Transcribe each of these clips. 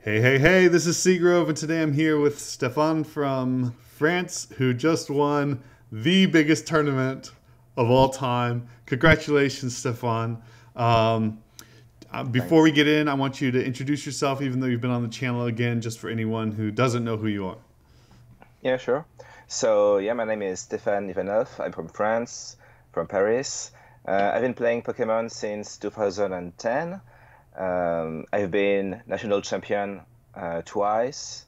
Hey, hey, hey, this is Seagrove, and today I'm here with Stéphane from France, who just won the biggest tournament of all time. Congratulations, Stéphane. Um, Before we Thanks. get in, I want you to introduce yourself, even though you've been on the channel again, just for anyone who doesn't know who you are. Yeah, sure. So, yeah, my name is Stéphane Ivanoff. I'm from France, from Paris. I've been playing Pokemon since 2010. I've been national champion twice.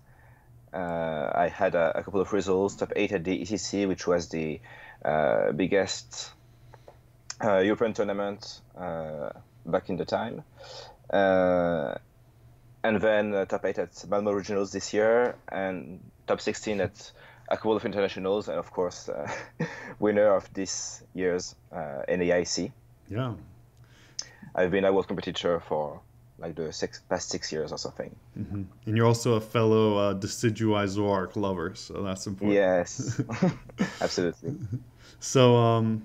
I had a couple of results, top 8 at the ECC, which was the biggest European tournament back in the time. Uh, and then top 8 at Malmo Regionals this year, and top 16 at a couple of internationals, and of course, winner of this year's NAIC. Yeah. I've been a world competitor for like the past 6 years or something. And you're also a fellow Decidueye Zoroark lover, so that's important. Yes, absolutely. So,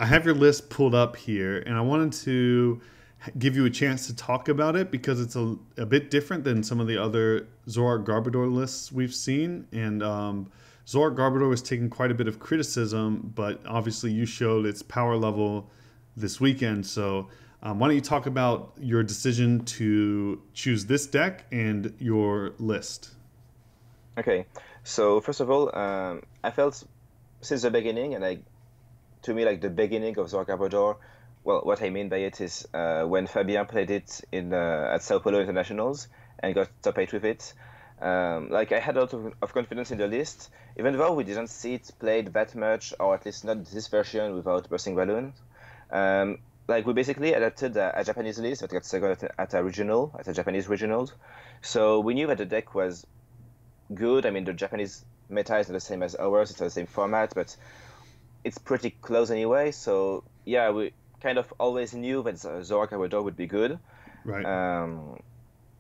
I have your list pulled up here, and I wanted to give you a chance to talk about it because it's a bit different than some of the other Zoroark Garbodor lists we've seen. And Zoroark Garbodor was taking quite a bit of criticism, but obviously you showed its power level this weekend. So, why don't you talk about your decision to choose this deck and your list? Okay, so first of all, I felt since the beginning, and to me, like the beginning of Zork Gabodor, well, what I mean by it is when Fabien played it in at Sao Paulo Internationals and got top 8 with it. Like I had a lot of confidence in the list, even though we didn't see it played that much, or at least not this version without bursting balloons. Um, like we basically adapted a Japanese list that got second at a Japanese regionals. So we knew that the deck was good. I mean, the Japanese meta is not the same as ours; it's not the same format, but it's pretty close anyway. So yeah, we kind of always knew that Zorak Awador would be good. Right. Um,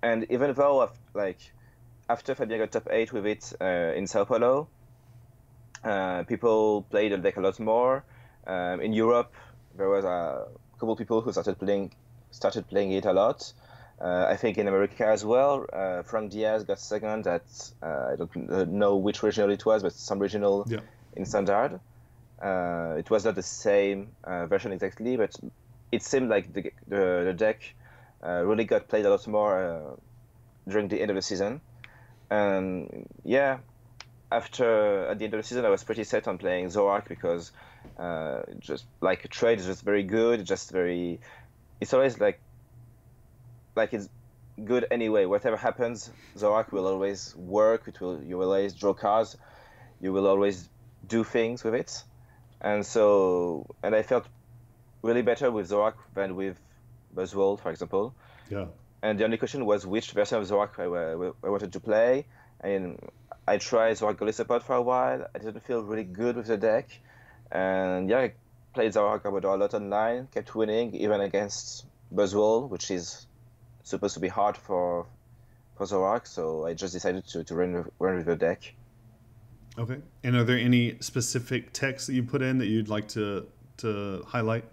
and even though like after Fabien got top 8 with it in Sao Paulo, people played the deck a lot more. In Europe, there was a couple people who started playing it a lot. I think in America as well, Frank Diaz got second at I don't know which regional it was, but some regional Yeah. in Standard. It was not the same version exactly, but it seemed like the deck really got played a lot more during the end of the season. And yeah, after at the end of the season, I was pretty set on playing Zorak because just like trade is just very good. Just very, it's always like it's good anyway. Whatever happens, Zorak will always work. You will always draw cards. You will always do things with it. And I felt really better with Zorak than with Buzzwole, for example. Yeah. And the only question was which version of Zorak I wanted to play. And I tried Zorak Golisopod for a while. I didn't feel really good with the deck. And yeah, I played Zorak Gabodor a lot online, kept winning, even against Buzzwole, which is supposed to be hard for Zorak. So I just decided to run with the deck. Okay. And are there any specific texts that you put in that you'd like to highlight?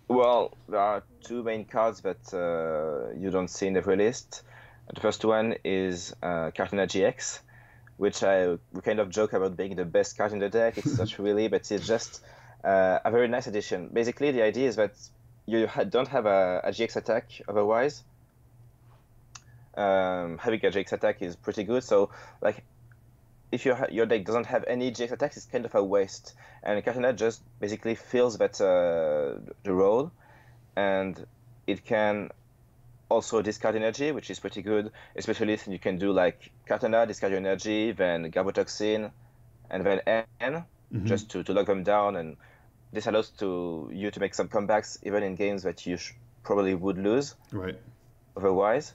Well, there are two main cards that you don't see in every list. The first one is Cartina GX, which we kind of joke about being the best card in the deck. It's not really, but it's just a very nice addition. Basically, the idea is that you don't have a GX attack otherwise. Having a GX attack is pretty good. So, like, if your deck doesn't have any GX attacks, it's kind of a waste. And Cartina just basically fills that the role, and it can also discard energy, which is pretty good, especially since you can do like Cartina, discard your energy, then Garbotoxin, and then N, Hmm. just to lock them down. And this allows you to make some comebacks, even in games that you probably would lose Right. otherwise.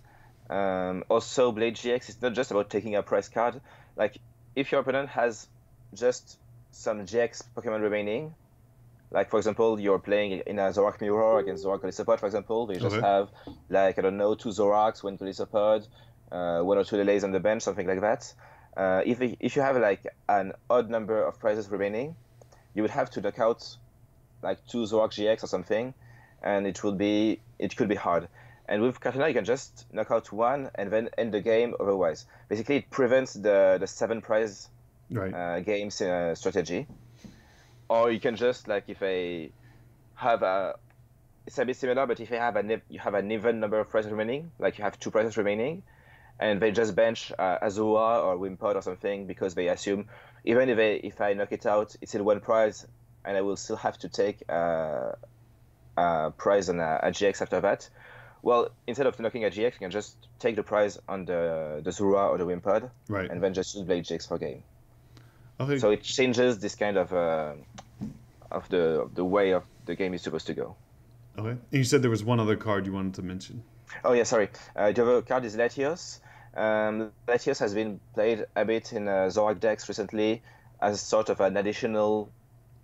Also, Blade GX is not just about taking a prize card. Like, if your opponent has just some GX Pokemon remaining, like for example, you're playing in a Zorak Mirror against Zorak Golisopod, for example, they just Okay. have like I don't know 2 Zoraks, 1 Golisopod, 1 or 2 Leleis on the bench, something like that. If you have like an odd number of prizes remaining, you would have to knock out like 2 Zorak GX or something, and it could be hard. And with Rationale, you can just knock out one and then end the game otherwise. Basically, it prevents the 7 prize games strategy. Or you can just, like, if I have it's a bit similar, but if you have an even number of prizes remaining, like you have 2 prizes remaining, and they just bench Azura or Wimpod or something because they assume, even if I knock it out, it's still 1 prize, and I will still have to take a prize on a GX after that. Well, instead of knocking a GX, you can just take the prize on the Zura or the Wimpod, and then just use Blade GX for game. Okay. So it changes this kind of the way of the game is supposed to go. Okay. And you said there was one other card you wanted to mention. Oh yeah, sorry. The other card is Latios. Latios has been played a bit in Zorak decks recently as sort of an additional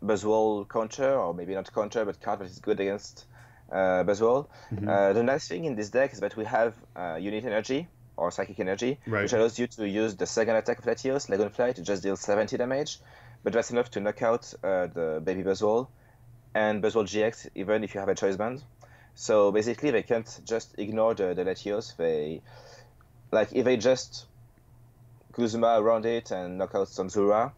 Buzzwole counter, or maybe not counter, but card that is good against Buzzwole. The nice thing in this deck is that we have Unit Energy, or Psychic Energy, which allows you to use the second attack of Latios, Dragonfly, to just deal 70 damage, but that's enough to knock out the baby Buzzwole and Buzzwole GX, even if you have a choice band. So basically, they can't just ignore the Latios. If they just Kuzma around it and knock out some Zura,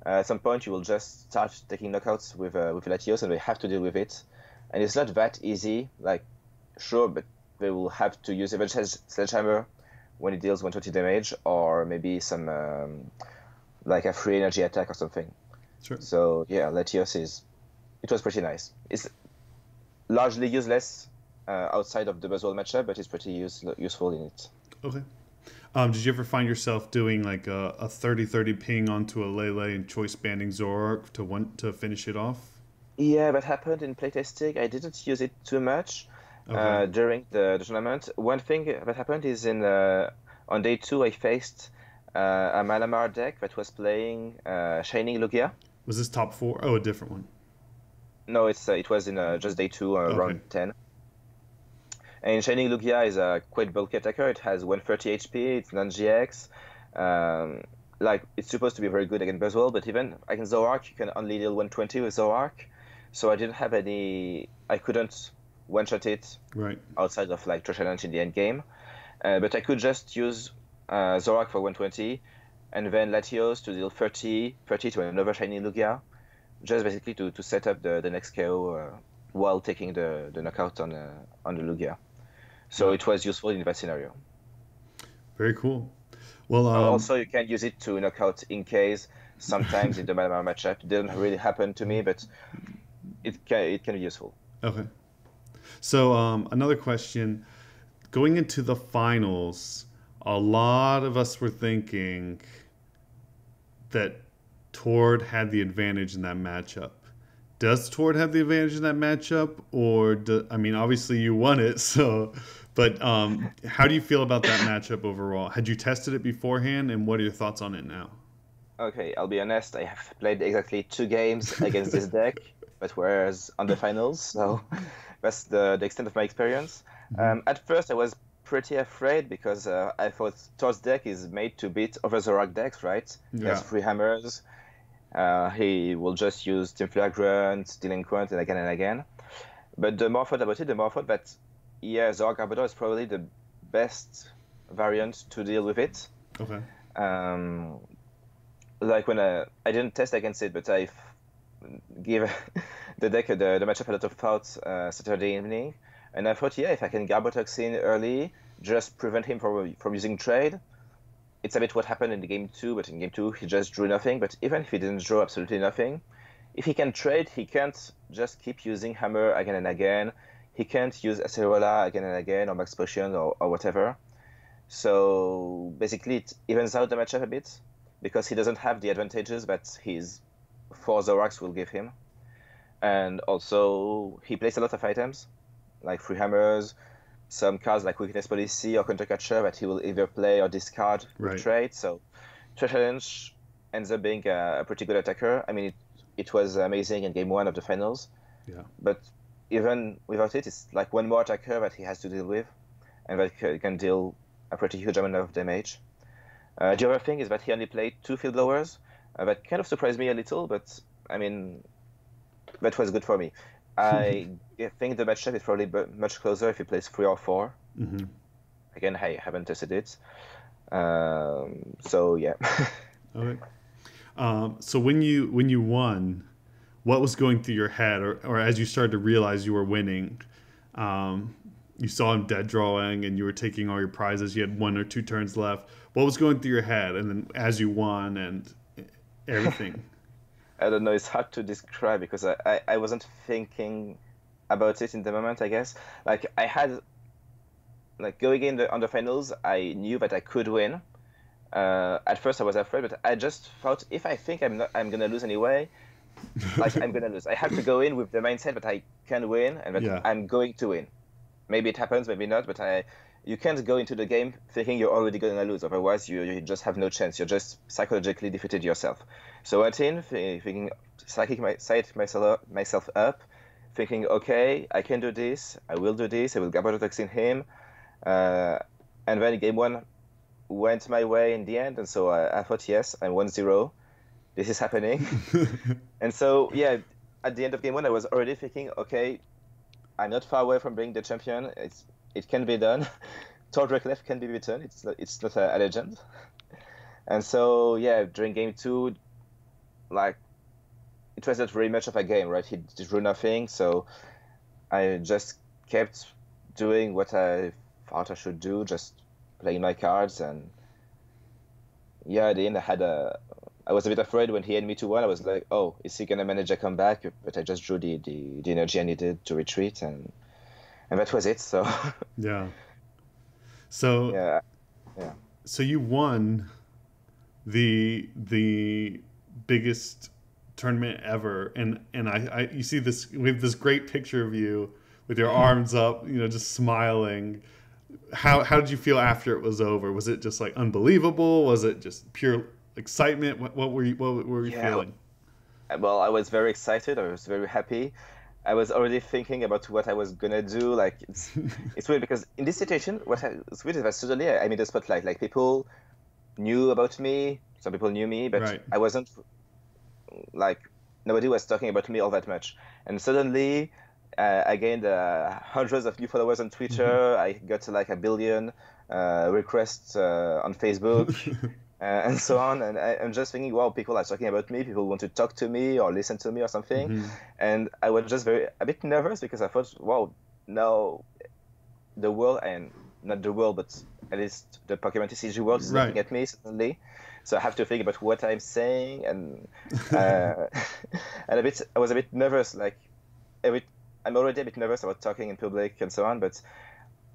at some point you will just start taking knockouts with Latios, and they have to deal with it. And it's not that easy. Like, sure, but they will have to use even Sledgehammer when it deals 120 damage, or maybe some like a free energy attack or something. Sure. So yeah, Latios it was pretty nice. It's largely useless outside of the Buzzwole matchup, but it's pretty useful in it. Okay. Did you ever find yourself doing like a 30-30 ping onto a Lele and choice banding Zoroark to finish it off? Yeah, that happened in playtesting. I didn't use it too much during the tournament. One thing that happened is on day 2 I faced a Malamar deck that was playing Shining Lugia. Was this top 4? Oh, a different one. No, it was in just day 2, round 10. And Shining Lugia is a quite bulky attacker. It has 130 HP. It's non-GX. It's supposed to be very good against Buzzwole, but even against Zoroark, you can only deal 120 with Zoroark. So I didn't have any. I couldn't one-shot it outside of like Trash Challenge in the end game. But I could just use Zoroark for 120, and then Latios to deal 30 to another Shining Lugia, just basically to set up the next KO while taking the knockout on the Lugia. So it was useful in that scenario. Very cool. Well, also you can use it to knock out in case. Sometimes in the Malamar matchup, it didn't really happen to me, but it can be useful. Okay. So another question. Going into the finals, a lot of us were thinking that Tord had the advantage in that matchup. Does Tord have the advantage in that matchup, or obviously you won it, so. But how do you feel about that matchup overall? Had you tested it beforehand, and what are your thoughts on it now? Okay, I'll be honest. I have played exactly 2 games against this deck, but whereas on the finals, so that's the extent of my experience. At first, I was pretty afraid because I thought Tord's deck is made to beat other Zoroark decks, right? He has 3 hammers. He will just use Team Flagrant, Delinquent, and again. But the more I thought about it, the more I thought that, Zoroark Garbodor is probably the best variant to deal with it. Okay. When I didn't test against it, but I give the deck the matchup a lot of thought Saturday evening, and I thought, if I can Garbotoxin early, just prevent him from using trade. It's a bit what happened in the game 2, but in game 2 he just drew nothing. But even if he didn't draw absolutely nothing, if he can trade, he can't just keep using Hammer again and again. He can't use Acerola again and again, or Max Potion, or whatever. So basically it evens out the matchup a bit, because he doesn't have the advantages that his 4 Zoroarks will give him. And also, he plays a lot of items, like 3 hammers, some cards like Weakness Policy or Counter Catcher that he will either play or discard with trade. So Trash Challenge ends up being a pretty good attacker. I mean, it was amazing in game 1 of the finals. Yeah. But even without it, it's like one more attacker that he has to deal with, and that can deal a pretty huge amount of damage. The other thing is that he only played 2 Field Blowers. That kind of surprised me a little, but I mean, that was good for me. I think the matchup is probably much closer if he plays 3 or 4, Mm-hmm. Again, I haven't tested it. So yeah. Okay. So when you won, what was going through your head, or as you started to realize you were winning, um, you saw him dead drawing and you were taking all your prizes. You had 1 or 2 turns left. What was going through your head, and then as you won and everything? I don't know. It's hard to describe because I wasn't thinking about it in the moment, I guess. Like I had like going in on the finals, I knew that I could win. At first, I was afraid, but I just thought if I think I'm gonna lose anyway, like I'm gonna lose. I have to go in with the mindset that I can win and that Yeah. I'm going to win. Maybe it happens, maybe not, but you can't go into the game thinking you're already gonna lose. Otherwise, you just have no chance. You're just psychologically defeated yourself. So I went in thinking, psych myself up, thinking, okay, I can do this. I will do this. I will grab out in him. Uh, and then game one went my way in the end, and so I thought, yes, I'm 1-0. This is happening. And so, yeah, at the end of game one, I was already thinking, okay, I'm not far away from being the champion. It can be done. Tordek left can be beaten. It's not a legend. And so, yeah, during game two, like, it was not very much of a game, right? He drew nothing, so I just kept doing what I thought I should do, just playing my cards. And yeah, at the end, I was a bit afraid when he had me to one. I was like, oh, is he gonna manage a comeback? But I just drew the energy I needed to retreat, and that was it. So Yeah. So yeah, yeah, so you won the biggest tournament ever, and I you see this, we have this great picture of you with your arms up, just smiling. How did you feel after it was over? Was it just like unbelievable? Was it just pure excitement? What were you yeah. feeling? Well, I was very excited. I was very happy. I was already thinking about what I was gonna do. Like it's weird because in this situation, it's weird is that suddenly I made a spotlight. Like people knew about me. Some people knew me, but Right. I wasn't like nobody was talking about me all that much. And suddenly, I gained hundreds of new followers on Twitter. I got like 1 billion requests on Facebook. And so on. And I'm just thinking, wow, people are talking about me. People want to talk to me or listen to me or something. Hmm. And I was just a bit nervous because I thought, wow, now the world, and not the world, but at least the Pokemon TCG world is Right. looking at me suddenly. So I have to think about what I'm saying, and uh, and I was a bit nervous. Like, I'm already a bit nervous about talking in public and so on, but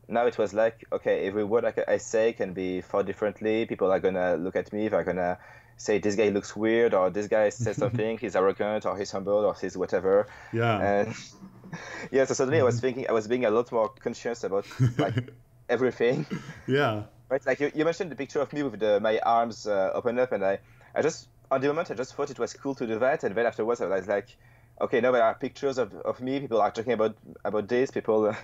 now it was like, okay, every word I say can be thought differently. People are gonna look at me. They're gonna say this guy looks weird, or this guy says something. He's arrogant, or he's humble, or he's whatever. Yeah. And yeah, so suddenly I was thinking, I was being a lot more conscious about like everything. Yeah. Right? Like you mentioned the picture of me with my arms open up, and I just on the moment I just thought it was cool to do that, and then afterwards I was like, okay, now there are pictures of me. People are talking about this. People,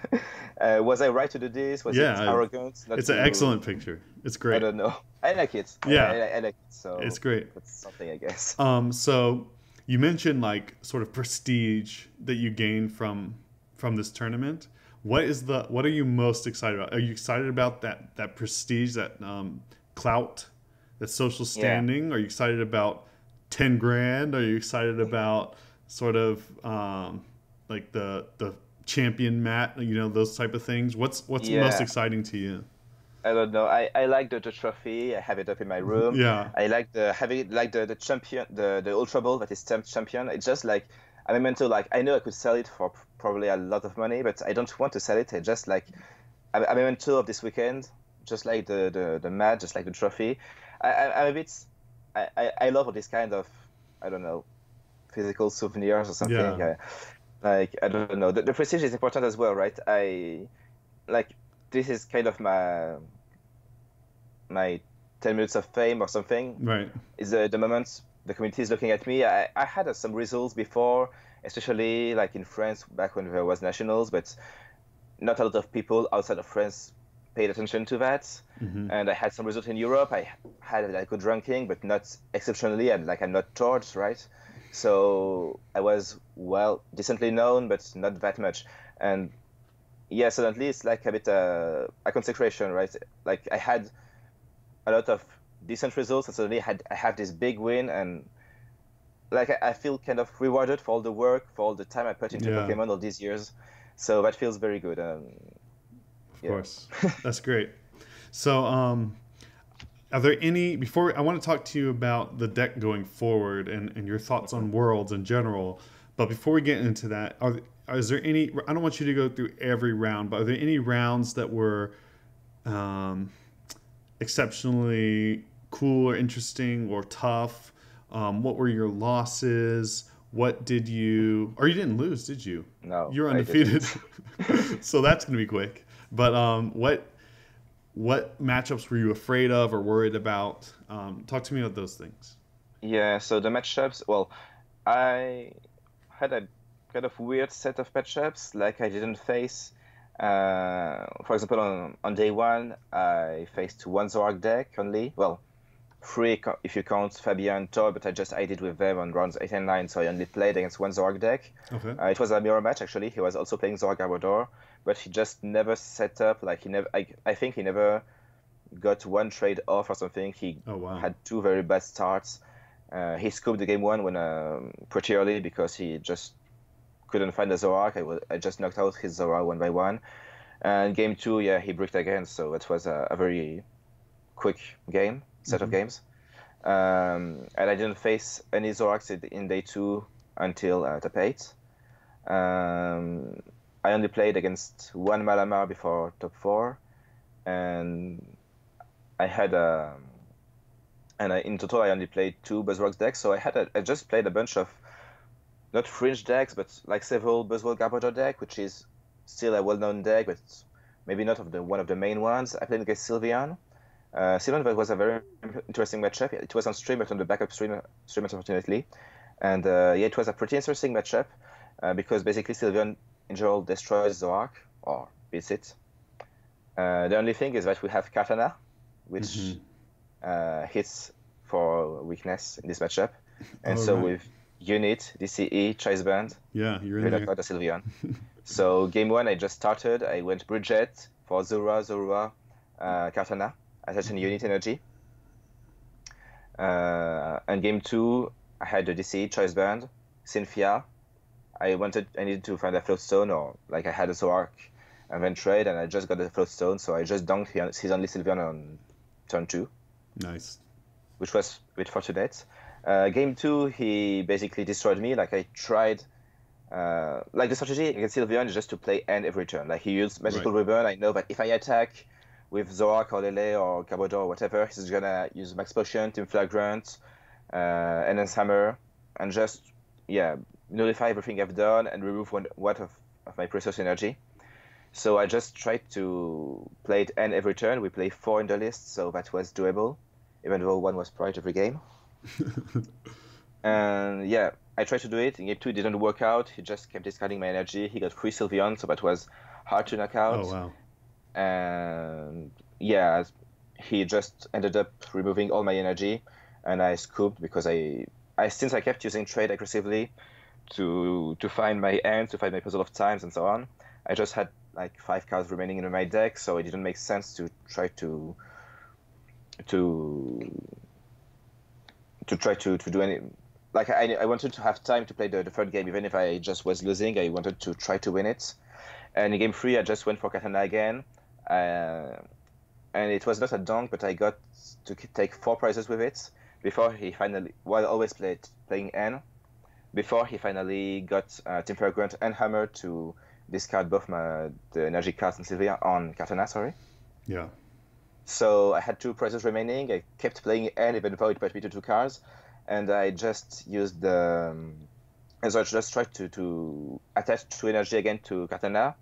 was I right to do this? Was it Yeah. arrogant? Not It's an to, excellent picture. It's I great. don't know. I like it. Yeah. I like it. It's So great. that's something, I guess. So you mentioned like sort of prestige that you gained from this tournament. What are you most excited about? Are you excited about that prestige, that clout, that social Yeah. standing? Are you excited about 10 grand? Are you excited about sort of like the champion mat? Those type of things. What's most Yeah. exciting to you? I don't know. I like the trophy. I have it up in my room. Yeah. I like the having it like the champion, the Ultra Ball that is stamped champion. It's just like I'm meant to like I know I could sell it for probably a lot of money, but I don't want to sell it. I just like I'm a mentor of this weekend, just like the mat, just like the trophy. I'm a bit. I love all this kind of I don't know physical souvenirs or something. Yeah. Like I don't know. The prestige is important as well, right? I like this is kind of my 10 minutes of fame or something. Right. Is the moment the community is looking at me. I had some results before, especially like in France back when there was nationals, but not a lot of people outside of France paid attention to that. Hmm. And I had some results in Europe. I had like good ranking, but not exceptionally. And like I'm not George, right? So I was well decently known, but not that much. And yeah, suddenly it's like a bit a consecration, right? Like I had a lot of decent results, and suddenly I have this big win, and like I feel kind of rewarded for all the work, for all the time I put into Yeah, Pokemon all these years. So that feels very good. of Yeah. course. That's great. So, are there any, before I want to talk to you about the deck going forward and your thoughts on worlds in general, but before we get into that, is there any, I don't want you to go through every round, but are there any rounds that were um, exceptionally cool or interesting or tough? What were your losses? What did you, or you didn't lose, did you? No, You're I undefeated. didn't. So that's going to be quick. But what matchups were you afraid of or worried about? Talk to me about those things. Yeah, so the matchups, well, I had a kind of weird set of matchups. Like I didn't face, for example, on day one, I faced one Zorak deck only. Well, three if you count Fabian and Thor, but I did with them on rounds 8 and 9, so I only played against one Zorak deck. Okay. It was a mirror match actually. He was also playing Zorak Garbodor, but he just never set up. Like he never, I think he never got one trade off or something. He Oh wow. had two very bad starts. He scooped the game one when pretty early because he just couldn't find the Zorak. I just knocked out his Zorak one by one. And game two, yeah, he bricked again. So it was a very quick set of games. And I didn't face any Zoraks in day two until top 8. I only played against one Malamar before top 4. And I had in total I only played 2 Buzzwole decks. So I just played a bunch of not fringe decks, but like several Buzzwole Garbodor deck, which is still a well-known deck, but maybe not one of the main ones. I played against Sylveon. Sylveon was a very interesting matchup. It was on stream, but on the backup stream unfortunately. And yeah, it was a pretty interesting matchup because basically Sylveon in general destroys Zorak or beats it. The only thing is that we have Katana, which hits for weakness in this matchup. And with Unit, DCE, Choice Band, yeah, you're in there. The Sylveon. So game one, I just started. I went Bridget for Zorua, Katana, attaching Unit Energy. And game two, I had the DCE, Choice Band, Cynthia. I needed to find a Float Stone, or like I had a Zorak and then trade, and I just got the Float Stone, so I just dunked his only Sylveon on turn 2. Nice. Which was a bit fortunate. Game 2, he basically destroyed me. Like I tried, like the strategy against Sylveon is just to play end every turn. Like he used Magical Ribbon. I know that if I attack with Zorak or Lele or Garbodor or whatever, he's gonna use Max Potion, Team Flagrant, Enhance Hammer, and just nullify everything I've done and remove one of my precious energy. So I just tried to play it end every turn. We play 4 in the list, so that was doable, even though 1 was pride every game. And yeah, I tried to do it. In game 2, it didn't work out. He just kept discarding my energy. He got 3 Sylveon, so that was hard to knock out. Oh, wow. And yeah, he just ended up removing all my energy, and I scooped because since I kept using trade aggressively to find my end, to find my puzzle of times and so on, I just had like 5 cards remaining in my deck, so it didn't make sense to try to do any. Like I wanted to have time to play the third game, even if I just was losing. I wanted to try to win it. And in game 3, I just went for Katana again, and it was not a dunk, but I got to take 4 prizes with it before he finally. While I always playing N, before he finally got Team Flagrant and Hammer to discard both the energy cards and Sylvia on Katana, sorry. Yeah. So I had 2 prizes remaining. I kept playing N even though it put me to 2 cards, and I just used and so I just tried to attach 2 energy again to Katana,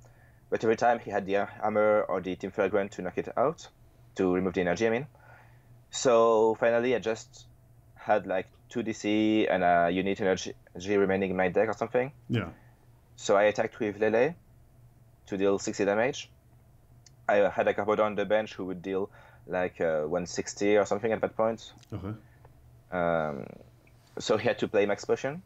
but every time he had the Hammer or the Team Flagrant to knock it out, to remove the energy, I mean. So finally I just had like 2 DC and a unit energy remaining in my deck or something. Yeah. So I attacked with Lele to deal 60 damage. I had a Garbodor on the bench who would deal like 160 or something at that point. Okay. So he had to play Max Potion.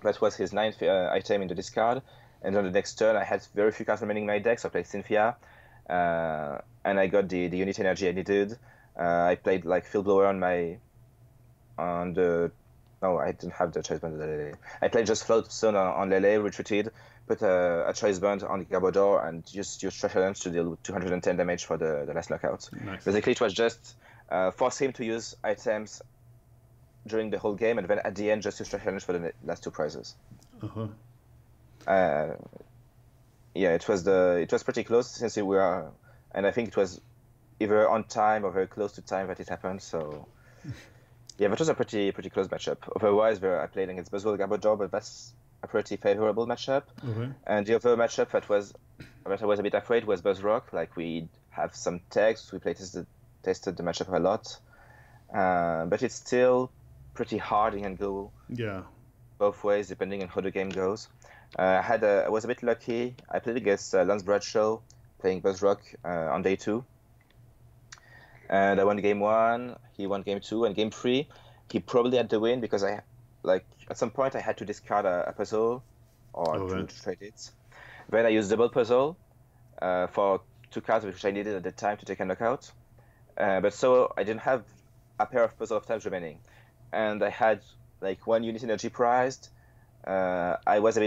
That was his 9th item in the discard. And on the next turn, I had very few cards remaining in my deck, so I played Cynthia, and I got the unit energy I needed. I played like Field Blower on the. No, I didn't have the choice band. I played just Float Stone on Lele, retreated, put a choice band on Garbodor, and just used Trash Challenge to deal 210 damage for the last knockout. Nice. Basically, it was just force him to use items during the whole game, and then at the end, just use Trash Challenge for the last 2 prizes. Uh-huh. Yeah, it was pretty close since we were, and I think it was either on time or very close to time that it happened. So. Yeah, that was a pretty close matchup. Otherwise, I played against Buzzwole Garbodor, but that's a pretty favorable matchup. Okay. And the other matchup that I was a bit afraid was Buzzrock. Like, we have some text, we tested the matchup a lot, but it's still pretty hard. It can go both ways depending on how the game goes. I was a bit lucky. I played against Lance Bradshaw, playing Buzzrock on day 2. And I won game 1, he won game 2, and game 3, he probably had the win because at some point I had to discard a puzzle or to trade it. Then I used double puzzle for 2 cards which I needed at the time to take a knockout. But so I didn't have a pair of puzzle of times remaining. And I had like 1 unit energy prized. I was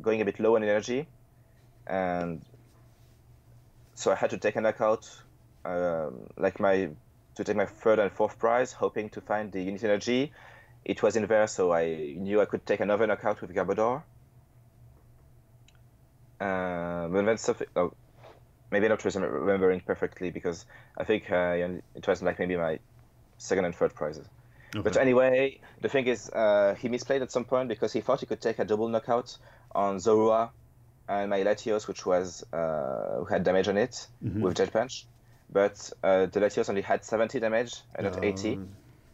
going a bit low on energy. And so I had to take a knockout. To take my 3rd and 4th prize, hoping to find the unit energy. It was in there, so I knew I could take another knockout with Garbodor. But then something, maybe not remembering perfectly because I think it was like maybe my 2nd and 3rd prizes. Okay. But anyway, the thing is, he misplayed at some point because he thought he could take a double knockout on Zorua and my Latios, which was who had damage on it with Jet Punch. But the Latios only had 70 damage and not 80.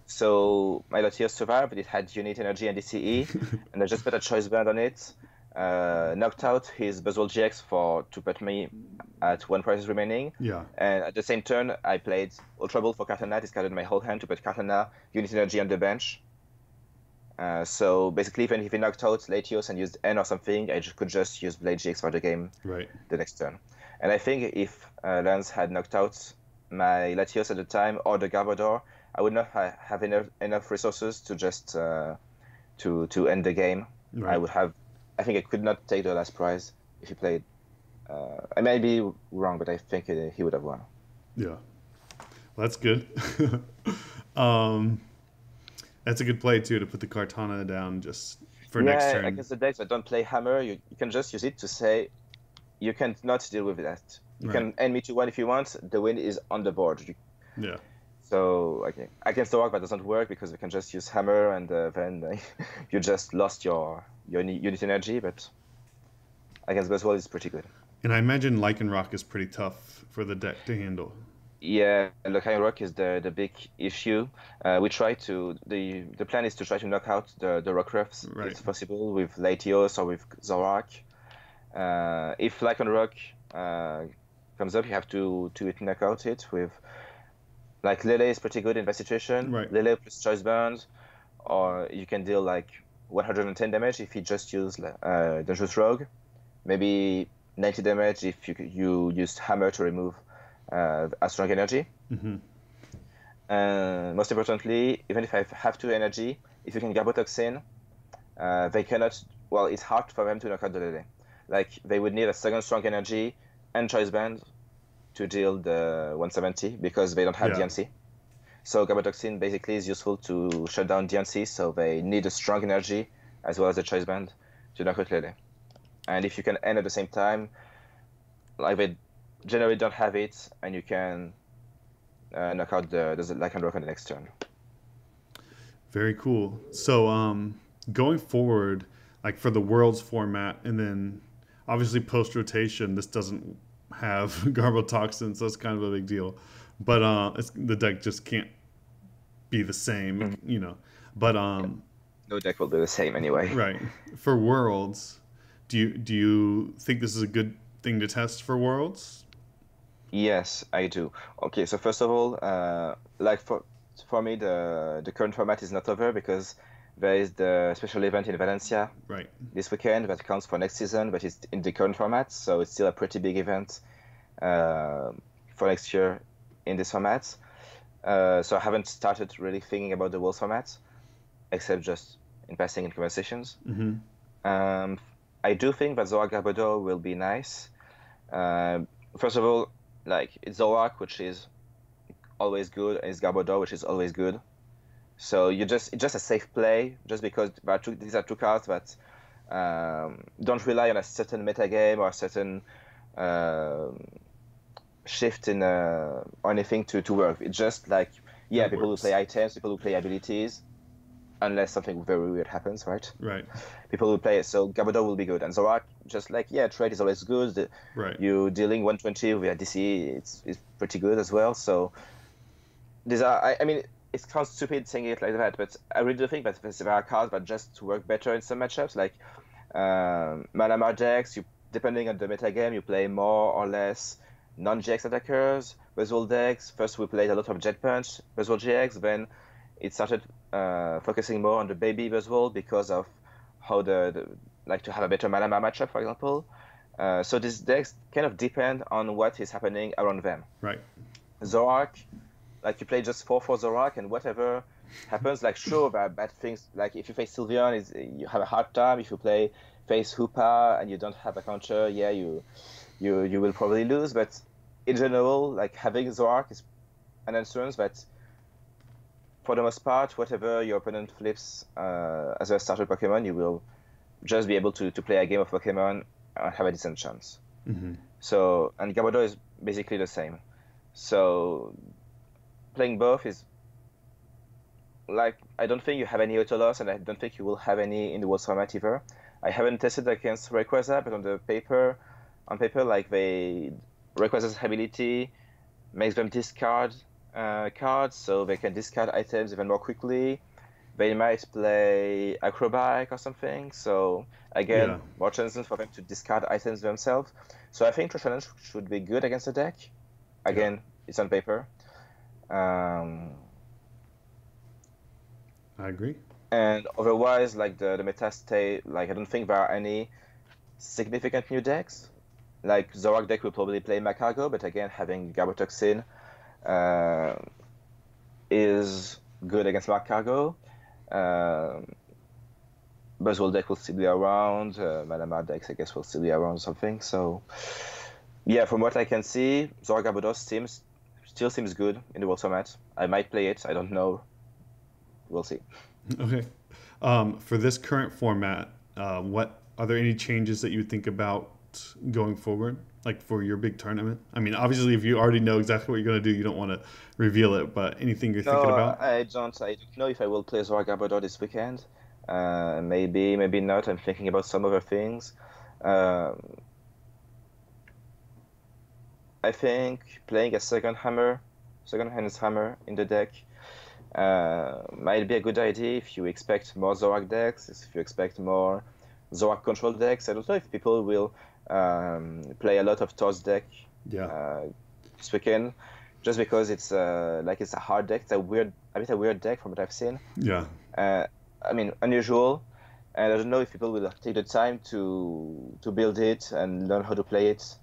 So my Latios survived, but it had unit energy and DCE. And I just put a choice band on it. Knocked out his Buzzwole GX to put me at 1 prize remaining. Yeah. And at the same turn, I played Ultra Ball for Kartana, discarded my whole hand to put Kartana, unit energy on the bench. So basically, even if he knocked out Latios and used N or something, I could just use Blade GX for the game the next turn. And I think if Lance had knocked out my Latios at the time or the Garbodor, I would not have enough resources to just to end the game. Right. I think I could not take the last prize if he played. I may be wrong, but I think he would have won. Yeah, well, that's good. That's a good play too, to put the Kartana down just for next turn. Yeah, against the decks that don't play Hammer, you can just use it to say, you can not deal with that. You can end me to 1 if you want. The win is on the board. Yeah. So against the rock that doesn't work because you can just use Hammer and then you just lost your unit energy. But against Buzzwole, it's pretty good. And I imagine Lycanroc is pretty tough for the deck to handle. Yeah, Lycanroc is the big issue. We try to the plan is to try to knock out the Rockruffs if possible with Latios or with Zorak. If Lycanroc comes up, you have to knock out it with Lele is pretty good in that situation. Lele plus Choice Band, or you can deal like 110 damage if you just use Dangerous Rogue. Maybe 90 damage if you used Hammer to remove a strong energy. Most importantly, even if I have 2 energy, if you can Garbotoxin, they cannot. Well, it's hard for them to knock out the Lele. Like they would need a 2nd strong energy and Choice Band to deal the 170 because they don't have DNC. So Garbotoxin basically is useful to shut down DNC, so they need a strong energy as well as a Choice Band to knock out Lele. And if you can end at the same time, like they generally don't have it, and you can knock out the Lycanroc on the next turn. Very cool. So going forward, like for the Worlds format, and then obviously post-rotation, this doesn't have Garbotoxin, so it's kind of a big deal. But the deck just can't be the same, you know. But no deck will be the same anyway. Right. For Worlds, do you think this is a good thing to test for Worlds? Yes, I do. Okay, so first of all, like for me, the current format is not over because There is the special event in Valencia Right. this weekend that counts for next season, but it's in the current format, so it's still a pretty big event for next year in this format. So I haven't started really thinking about the Worlds format, except just in passing in conversations. I do think that Zorak Garbodor will be nice. First of all, like it's Zorak, which is always good, and it's Garbodor, which is always good. So it's just a safe play, just because these are two cards that don't rely on a certain metagame or a certain shift in or anything to work. It's just like, yeah, people will play items, people will play abilities, unless something very weird happens, right? Right. People will play it, so Garbodor will be good. And Zorak, just like, yeah, trade is always good. Right. You dealing 120 with a DC, it's pretty good as well. So these are, I mean, it sounds stupid saying it like that, but I really do think that there are cards that just work better in some matchups, like Malamar decks. Depending on the metagame, you play more or less non-GX attackers. Buzzwole decks, first we played a lot of Jet Punch, Buzzwole GX, then it started focusing more on the baby Buzzwole because of how like to have a better Malamar matchup, for example. So these decks kind of depend on what is happening around them. Right. Zorak, like you play just 4/4 Zorak, and whatever happens, like sure, there are bad things. Like if you face Sylveon, you have a hard time. If you face Hoopa and you don't have a counter, yeah, you will probably lose. But in general, like having Zorak is an insurance that, for the most part, whatever your opponent flips as a starter Pokemon, you will just be able to play a game of Pokemon and have a decent chance. So, and Garbodor is basically the same. So playing both is like, I don't think you have any auto loss, and I don't think you will have any in the Worlds format either. I haven't tested against Rayquaza, but on paper, like Rayquaza's ability makes them discard cards, so they can discard items even more quickly. They might play Acrobike or something, so again, more chances for them to discard items themselves. So I think Rationale should be good against the deck. Again, it's on paper. I agree. And otherwise, like the meta state, like I don't think there are any significant new decks. Like Zorak deck will probably play Macargo, but again, having Garbotoxin is good against Macargo. Buzzwole deck will still be around. Malamar decks, I guess, will still be around or something. So yeah, from what I can see, Zorak Garbodor still seems good in the World format. I might play it. I don't know. We'll see. Okay. For this current format, what are there any changes that you think about going forward, like for your big tournament? I mean, obviously, if you already know exactly what you're going to do, you don't want to reveal it. But anything you're thinking about? I don't know if I will play Zorak Garbodor this weekend. Maybe not. I'm thinking about some other things. I think playing a second hammer in the deck might be a good idea if you expect more Zorak decks, if you expect more Zorak control decks. I don't know if people will play a lot of Toss deck this weekend, just because it's a hard deck. It's a bit weird deck from what I've seen. Yeah. I mean, unusual. And I don't know if people will take the time to build it and learn how to play it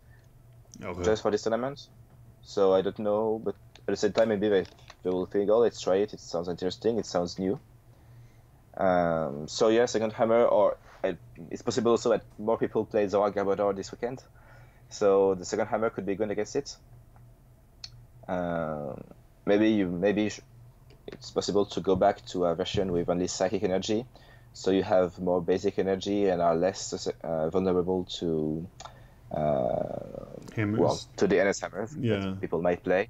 just for this tournament. So I don't know, but at the same time, maybe they will think, oh, let's try it. It sounds interesting. It sounds new. So yeah, second hammer, or it's possible also that more people play Zorak Garbodor this weekend. So the second hammer could be good against it. Maybe it's possible to go back to a version with only psychic energy, so you have more basic energy and are less vulnerable to hammers. To the NS hammers that people might play.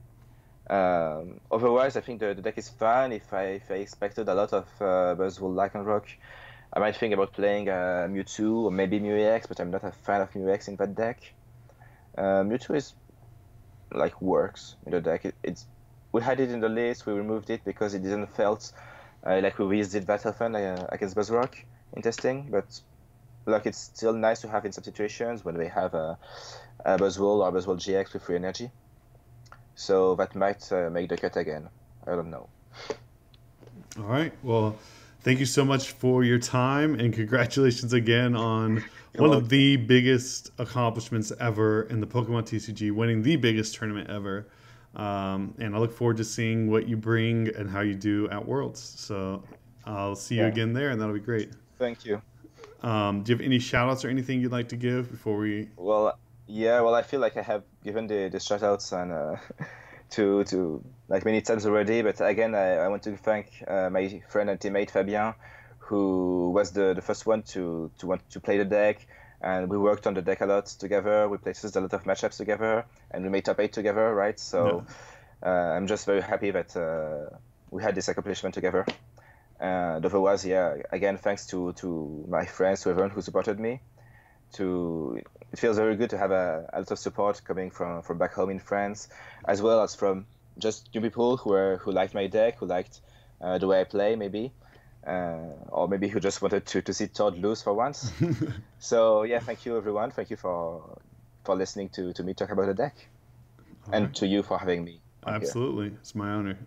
Otherwise, I think the deck is fine. If I expected a lot of Buzzwole Lycanroc, I might think about playing Mewtwo or maybe Mew-EX, but I'm not a fan of Mew-EX in that deck. Mewtwo is works in the deck. We had it in the list, we removed it because it didn't felt like we used it that often against Buzzrock in testing, but it's still nice to have in some situations when we have a Buzzwole or Buzzwole GX with free energy. So that might make the cut again. I don't know. All right. Well, Thank you so much for your time, and congratulations again on one of the biggest accomplishments ever in the Pokemon TCG, winning the biggest tournament ever. And I look forward to seeing what you bring and how you do at Worlds. So I'll see you again there, and that'll be great. Thank you. Do you have any shout-outs or anything you'd like to give before we... Well, yeah, well, I feel like I have given the shout-outs and to like many times already, but again, I want to thank my friend and teammate Fabien, who was the first one to want to play the deck, and we worked on the deck a lot together. We played a lot of matchups together, and we made top 8 together, right? So I'm just very happy that we had this accomplishment together. Otherwise, again, thanks to my friends, to everyone who supported me. It feels very good to have a lot of support coming from back home in France, as well as from just new people who liked my deck, who liked the way I play, maybe, or maybe who just wanted to see Todd lose for once. So yeah, thank you everyone. Thank you for listening to me talk about the deck, and to you for having me. Absolutely, it's my honor.